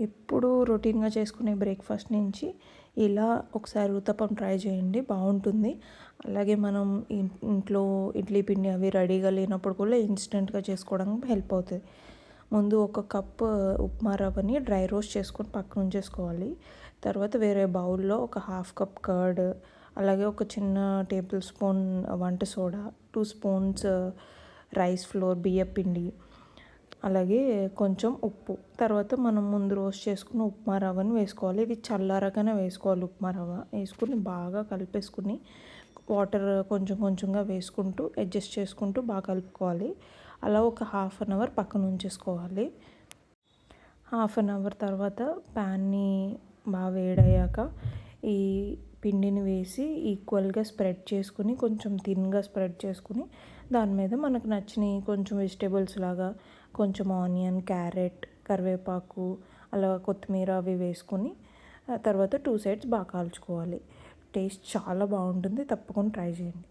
ఎప్పుడూ రొటీన్గా చేసుకునే బ్రేక్ఫాస్ట్ నుంచి ఇలా ఒకసారి ఊతప్పం ట్రై చేయండి, బాగుంటుంది. అలాగే మనం ఇంట్లో ఇడ్లీ పిండి అవి రెడీగా లేనప్పుడు కూడా ఇన్స్టెంట్గా చేసుకోవడానికి హెల్ప్ అవుతుంది. ముందు ఒక కప్పు ఉప్మా రవ్వని డ్రై రోస్ట్ చేసుకొని పక్కన ఉంచేసుకోవాలి. తర్వాత వేరే బౌల్లో ఒక హాఫ్ కప్ కర్డ్, అలాగే ఒక చిన్న టేబుల్ స్పూన్ వంట సోడా, 2 స్పూన్స్ రైస్ ఫ్లోర్ బియ్యపిండి, అలాగే కొంచెం ఉప్పు. తర్వాత మనం ముందు రోస్ట్ చేసుకున్న ఉప్మా రవ్వను వేసుకోవాలి. ఇది చల్లారగానే వేసుకోవాలి. ఉప్మా రవ్వ వేసుకుని బాగా కలిపేసుకుని వాటర్ కొంచెం కొంచెంగా వేసుకుంటూ అడ్జస్ట్ చేసుకుంటూ బాగా కలుపుకోవాలి. అలా ఒక హాఫ్ అన్ అవర్ పక్కన ఉంచేసుకోవాలి. హాఫ్ అన్ అవర్ తర్వాత ప్యాన్ని బాగా వేడయ్యాక ఈ పిండిని వేసి ఈక్వల్గా స్ప్రెడ్ చేసుకుని, కొంచెం థిన్గా స్ప్రెడ్ చేసుకుని, దాని మీద మనకు నచ్చినవి కొంచెం వెజిటేబుల్స్ లాగా కొంచెం ఆనియన్, క్యారెట్, కరివేపాకు, అలా కొత్తిమీర అవి వేసుకొని తర్వాత 2 సైడ్స్ బాగా కాల్చుకోవాలి. టేస్ట్ చాలా బాగుంటుంది. తప్పకుండా ట్రై చేయండి.